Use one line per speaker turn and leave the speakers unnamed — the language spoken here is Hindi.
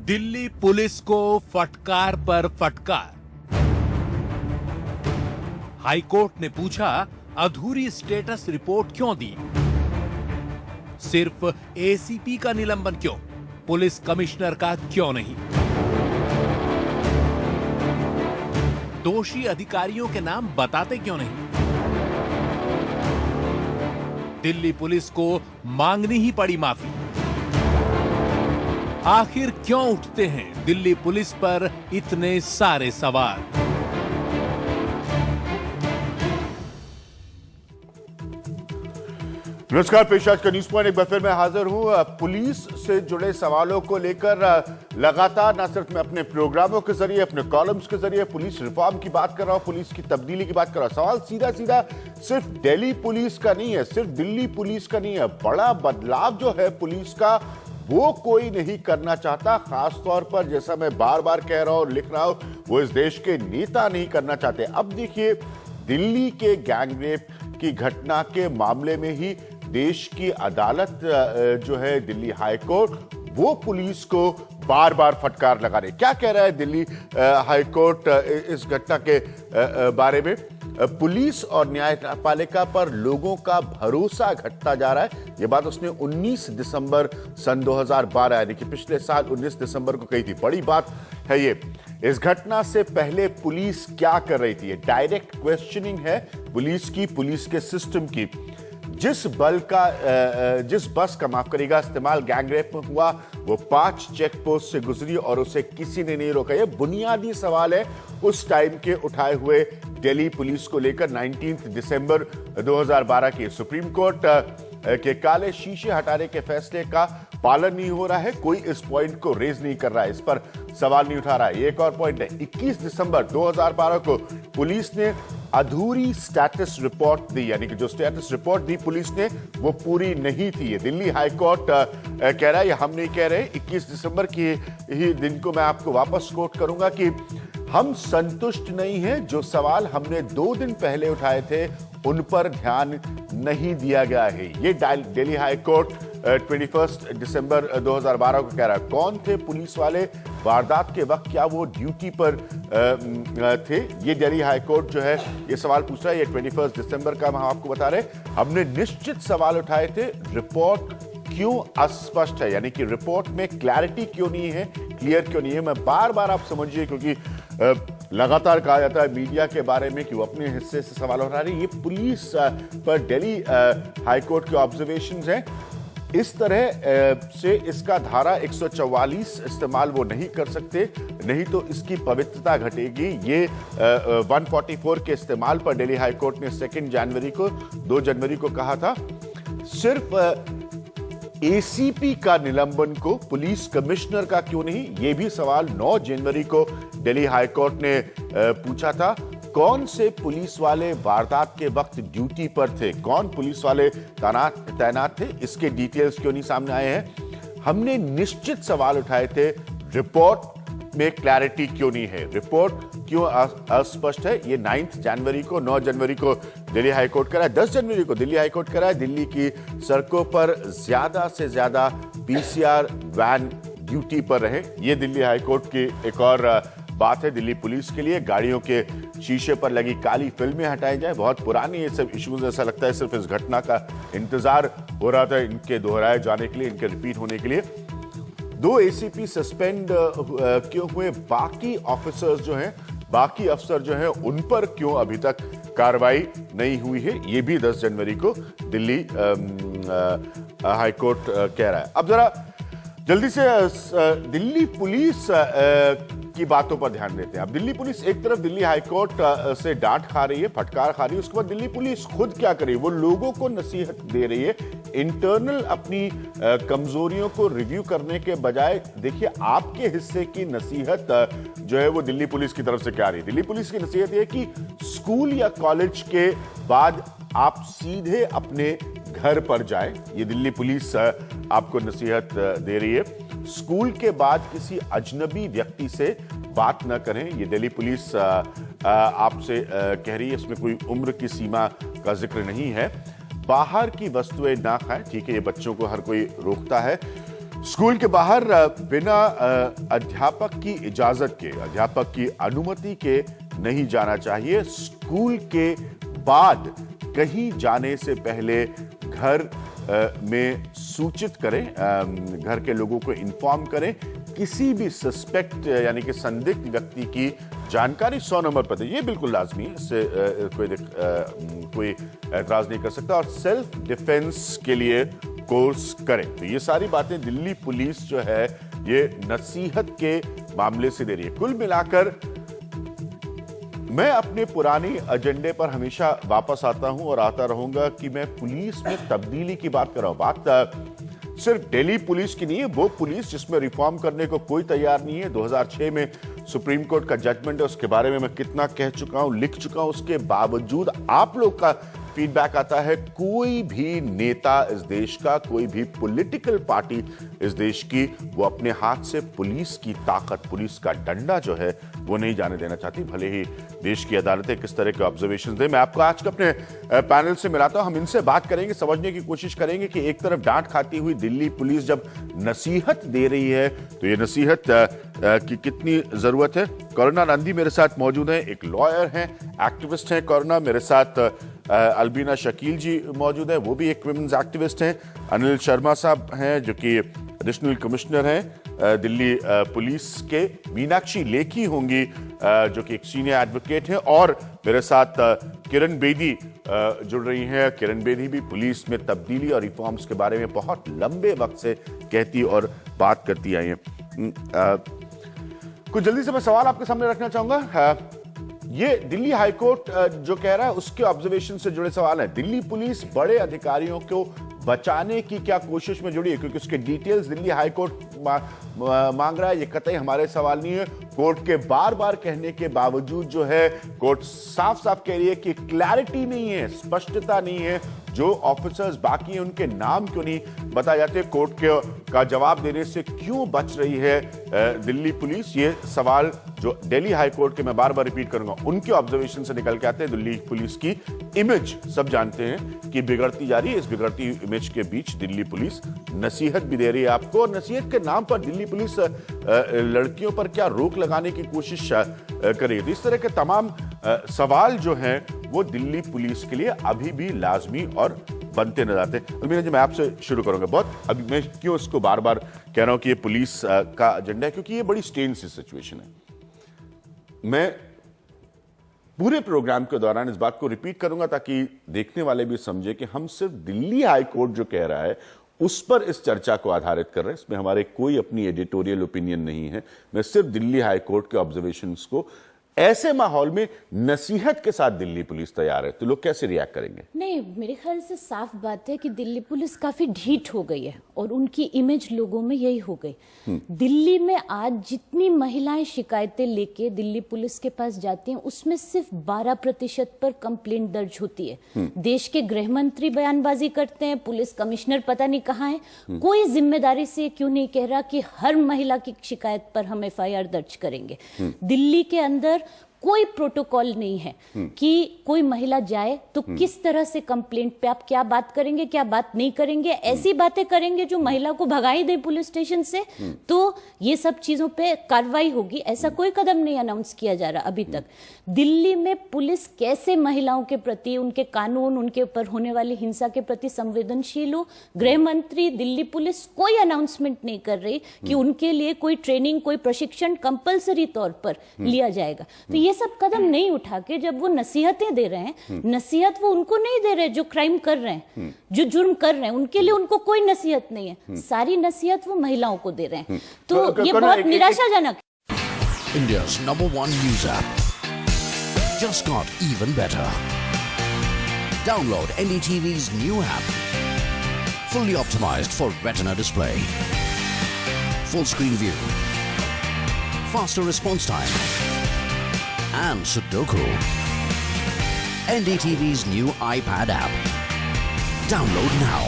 दिल्ली पुलिस को फटकार पर फटकार। हाईकोर्ट ने पूछा, अधूरी स्टेटस रिपोर्ट क्यों दी? सिर्फ एसीपी का निलंबन क्यों, पुलिस कमिश्नर का क्यों नहीं? दोषी अधिकारियों के नाम बताते क्यों नहीं? दिल्ली पुलिस को मांगनी ही पड़ी माफी। आखिर क्यों उठते हैं दिल्ली पुलिस पर इतने सारे सवाल?
नमस्कार, पेश आज का न्यूज पॉइंट एक बार फिर मैं हाजिर हूं। पुलिस से जुड़े सवालों को लेकर लगातार न सिर्फ मैं अपने प्रोग्रामों के जरिए, अपने कॉलम्स के जरिए पुलिस रिफॉर्म की बात कर रहा हूं, पुलिस की तब्दीली की बात कर रहा हूं। सवाल सीधा सीधा सिर्फ दिल्ली पुलिस का नहीं है, सिर्फ दिल्ली पुलिस का नहीं है। बड़ा बदलाव जो है पुलिस का, वो कोई नहीं करना चाहता। खासतौर पर जैसा मैं बार बार कह रहा हूं और लिख रहा हूं, वो इस देश के नेता नहीं करना चाहते। अब देखिए, दिल्ली के गैंगरेप की घटना के मामले में ही देश की अदालत जो है दिल्ली हाई कोर्ट, वो पुलिस को बार बार फटकार लगा रही। क्या कह रहा है दिल्ली हाई कोर्ट इस घटना के बारे में? पुलिस और न्यायपालिका पर लोगों का भरोसा घटता जा रहा है। यह बात उसने 19 दिसंबर सन 2012 यानी कि पिछले साल 19 दिसंबर को कही थी। बड़ी बात है ये। इस घटना से पहले पुलिस क्या कर रही थी? डायरेक्ट क्वेश्चनिंग है पुलिस की, पुलिस के सिस्टम की। जिस बस का माफ करिएगा इस्तेमाल गैंगरेप में हुआ, वो 5 चेक पोस्ट से गुजरी और उसे किसी ने नहीं रोका। ये बुनियादी सवाल है उस टाइम के उठाए हुए दिल्ली पुलिस को लेकर। 19 दिसंबर 2012 की सुप्रीम कोर्ट के काले शीशे हटाने के फैसले का पालन नहीं हो रहा है। कोई इस पॉइंट को रेज नहीं कर रहा है, इस पर सवाल नहीं उठा रहा है। ये एक और पॉइंट है। 21 दिसंबर 2012 को पुलिस ने अधूरी स्टेटस रिपोर्ट दी, यानी कि जो स्टेटस रिपोर्ट दी पुलिस ने, वो पूरी नहीं थी। ये दिल्ली हाई कोर्ट कह रहा है, ये हम नहीं कह रहे। 21 दिसंबर की ही दिन को मैं आपको वापस कोट करूंगा कि हम संतुष्ट नहीं हैं। जो सवाल हमने 2 दिन पहले उठाए थे उन पर ध्यान नहीं दिया गया है। ये दिल्ली हाई कोर्ट 21 दिसंबर 2012 को कह रहा है। कौन थे पुलिस वाले वारदात के वक्त? क्या वो ड्यूटी पर थे? ये दिल्ली हाई कोर्ट जो है ये सवाल पूछ रहा है। ये 21 दिसंबर का हम आपको बता रहे। हमने निश्चित सवाल उठाए थे। रिपोर्ट क्यों अस्पष्ट है, यानी कि रिपोर्ट में क्लैरिटी क्यों नहीं है, क्लियर क्यों नहीं है? मैं बार बार आप समझिए, क्योंकि लगातार कहा जाता है मीडिया के बारे में कि वो अपने हिस्से से सवाल उठा रही है। ये पुलिस पर दिल्ली हाई कोर्ट के ऑब्जर्वेशंस हैं। इस तरह से इसका धारा 144 इस्तेमाल वो नहीं कर सकते, नहीं तो इसकी पवित्रता घटेगी। ये 144 के इस्तेमाल पर दिल्ली हाई कोर्ट ने 2 जनवरी को कहा था। सिर्फ एसीपी का निलंबन को पुलिस कमिश्नर का क्यों नहीं, यह भी सवाल 9 जनवरी को दिल्ली हाई कोर्ट ने पूछा था। कौन से पुलिस वाले वारदात के वक्त ड्यूटी पर थे, कौन पुलिस वाले तैनात थे, इसके डिटेल्स क्यों नहीं सामने आए हैं? हमने निश्चित सवाल उठाए थे। रिपोर्ट में क्लैरिटी क्यों नहीं है, रिपोर्ट क्यों अस्पष्ट है? ये 9 जनवरी को, 9 जनवरी को दिल्ली हाई कोर्ट करा है। 10 जनवरी को दिल्ली हाई कोर्ट करा है। दिल्ली की सड़कों पर ज्यादा से ज्यादा पीसीआर वैन ड्यूटी पर रहे। ये दिल्ली हाई कोर्ट की एक और बात है दिल्ली पुलिस के लिए। गाड़ियों के शीशे पर लगी काली फिल्में हटाई जाए। बहुत पुरानी ये सब इश्यूज, ऐसा लगता है सिर्फ इस घटना का इंतजार हो रहा था इनके दोहराए जाने के लिए, इनके रिपीट होने के लिए। 2 एसीपी सस्पेंड क्यों हुए? बाकी ऑफिसर्स जो हैं, बाकी अफसर जो हैं, उन पर क्यों अभी तक कार्रवाई नहीं हुई है? ये भी 10 जनवरी को दिल्ली हाई कोर्ट कह रहा है। अब जरा जल्दी से दिल्ली पुलिस की बातों पर ध्यान देते हैं। अब दिल्ली पुलिस एक तरफ दिल्ली हाई कोर्ट से डांट खा रही है, फटकार खा रही है, उसके बाद दिल्ली पुलिस खुद क्या कर रही है? वो लोगों को नसीहत दे रही है। इंटरनल अपनी कमजोरियों को रिव्यू करने के बजाय देखिए आपके हिस्से की नसीहत जो है वो दिल्ली पुलिस की तरफ से क्या आ रही है। दिल्ली पुलिस की नसीहत है कि स्कूल या कॉलेज के बाद आप सीधे अपने घर पर जाएं। ये दिल्ली पुलिस आपको नसीहत दे रही है। स्कूल के बाद किसी अजनबी व्यक्ति से बात न करें, ये दिल्ली पुलिस आपसे कह रही है। इसमें कोई उम्र की सीमा का जिक्र नहीं है। बाहर की वस्तुएं ना खाएं, ठीक है, ये बच्चों को हर कोई रोकता है। स्कूल के बाहर बिना अध्यापक की इजाजत के, अध्यापक की अनुमति के नहीं जाना चाहिए। स्कूल के बाद कहीं जाने से पहले घर में सूचित करें, घर के लोगों को इन्फॉर्म करें। किसी भी सस्पेक्ट यानी कि संदिग्ध व्यक्ति की जानकारी 100 नंबर पर दें, ये बिल्कुल लाजमी है, इससे कोई एतराज नहीं कर सकता। और सेल्फ डिफेंस के लिए कोर्स करें। तो ये सारी बातें दिल्ली पुलिस जो है ये नसीहत के मामले से दे रही है। कुल मिलाकर मैं अपने पुरानी एजेंडे पर हमेशा वापस आता हूं और आता रहूंगा कि मैं पुलिस में तब्दीली की बात कर रहा हूं। बात सिर्फ दिल्ली पुलिस की नहीं है, वो पुलिस जिसमें रिफॉर्म करने को कोई तैयार नहीं है। 2006 में सुप्रीम कोर्ट का जजमेंट है, उसके बारे में मैं कितना कह चुका हूं, लिख चुका हूं। उसके बावजूद आप लोग का फीडबैक आता है, कोई भी नेता इस देश का, कोई भी पॉलिटिकल पार्टी इस देश की, वो अपने हाथ से पुलिस की ताकत, पुलिस का डंडा जो है वो नहीं जाने देना चाहती, भले ही देश की अदालतें किस तरह के ऑब्जर्वेशन दें। मैं आपको आज के अपने पैनल से मिलाता हूं, हम इनसे बात करेंगे, समझने की कोशिश करेंगे कि एक तरफ डांट खाती हुई दिल्ली पुलिस जब नसीहत दे रही है तो ये नसीहत की कितनी जरूरत है। करुणा नंदी मेरे साथ मौजूद हैं, एक लॉयर हैं, एक्टिविस्ट हैं। करुणा, मेरे साथ अलबीना शकील जी मौजूद है, वो भी एक विमेंस एक्टिविस्ट हैं। अनिल शर्मा साहब हैं जो कि एडिशनल कमिश्नर हैं दिल्ली पुलिस के। मीनाक्षी लेखी होंगी जो कि एक सीनियर एडवोकेट हैं। और मेरे साथ किरण बेदी जुड़ रही हैं। किरण बेदी भी पुलिस में तब्दीली और रिफॉर्म्स के बारे में बहुत लंबे वक्त से कहती और बात करती आई हैं। कुछ जल्दी से मैं सवाल आपके सामने रखना चाहूंगा। ये दिल्ली हाईकोर्ट जो कह रहा है उसके ऑब्जर्वेशन से जुड़े सवाल हैं। दिल्ली पुलिस बड़े अधिकारियों को बचाने की क्या कोशिश में जुड़ी है? क्योंकि उसके डिटेल्स दिल्ली हाईकोर्ट मांग रहा है, ये कतई हमारे सवाल नहीं है। कोर्ट के बार बार कहने के बावजूद जो है कोर्ट साफ साफ कह रही है कि क्लैरिटी नहीं है, स्पष्टता नहीं है। जो ऑफिसर्स बाकी हैं उनके नाम क्यों नहीं बताए जाते? कोर्ट का जवाब देने से क्यों बच रही है दिल्ली पुलिस? ये सवाल जो दिल्ली हाई कोर्ट के मैं बार बार रिपीट करूंगा, उनके ऑब्जर्वेशन से निकल के आते हैं। दिल्ली पुलिस की इमेज सब जानते हैं कि बिगड़ती जा रही है। इस बिगड़ती इमेज के बीच दिल्ली पुलिस नसीहत भी दे रही है आपको, और नसीहत के नाम पर दिल्ली पुलिस लड़कियों पर क्या रोक लगाने की कोशिश कर रही है। इस तरह के तमाम सवाल जो हैं वो दिल्ली पुलिस के लिए अभी भी लाजमी और बनते नजर आते हैं। अलमीना जी, मैं आपसे शुरू करूंगा। बहुत अभी मैं क्यों इसको बार बार कह रहा हूं कि ये पुलिस का एजेंडा है, क्योंकि ये बड़ी स्ट्रेन सी सिचुएशन है। मैं पूरे प्रोग्राम के दौरान इस बात को रिपीट करूंगा ताकि देखने वाले भी समझे कि हम सिर्फ दिल्ली हाई कोर्ट जो कह रहा है उस पर इस चर्चा को आधारित कर रहे हैं। इसमें हमारे कोई अपनी एडिटोरियल ओपिनियन नहीं है। मैं सिर्फ दिल्ली हाई कोर्ट के ऑब्जर्वेशंस को, ऐसे माहौल में नसीहत के साथ दिल्ली पुलिस तैयार है तो लोग कैसे रिएक्ट करेंगे?
नहीं, मेरे ख्याल से साफ बात है कि दिल्ली पुलिस काफी ढीठ हो गई है और उनकी इमेज लोगों में यही हो गई। दिल्ली में आज जितनी महिलाएं शिकायतें लेके दिल्ली पुलिस के पास जाती हैं उसमें सिर्फ 12% पर कंप्लेंट दर्ज होती है। देश के गृह मंत्री बयानबाजी करते हैं, पुलिस कमिश्नर पता नहीं कहाँ है। कोई जिम्मेदारी से क्यों नहीं कह रहा कि हर महिला की शिकायत पर हम FIR दर्ज करेंगे। दिल्ली के अंदर कोई प्रोटोकॉल नहीं है कि कोई महिला जाए तो किस तरह से कंप्लेंट पे आप क्या बात करेंगे, क्या बात नहीं करेंगे। ऐसी बातें करेंगे जो महिला को भगाई दे पुलिस स्टेशन से तो ये सब चीजों पे कार्रवाई होगी। ऐसा कोई कदम नहीं अनाउंस किया जा रहा अभी तक। दिल्ली में पुलिस कैसे महिलाओं के प्रति, उनके कानून, उनके ऊपर होने वाली हिंसा के प्रति संवेदनशील हो, गृह मंत्री, दिल्ली पुलिस कोई अनाउंसमेंट नहीं कर रही कि उनके लिए कोई ट्रेनिंग, कोई प्रशिक्षण कंपलसरी तौर पर लिया जाएगा। तो ये सब कदम नहीं उठा के जब वो नसीहतें दे रहे हैं, नसीहत वो उनको नहीं दे रहे जो क्राइम कर रहे हैं, जो जुर्म कर रहे हैं, उनके लिए उनको कोई नसीहत नहीं है। सारी नसीहत वो महिलाओं को दे रहे हैं। तो ये बहुत निराशाजनक है।
India's #1 news app just got even better. Download NDTV's new app. Fully optimized for retina display. Full screen view. Faster response time. And Sudoku. NDTV's new iPad app. Download now.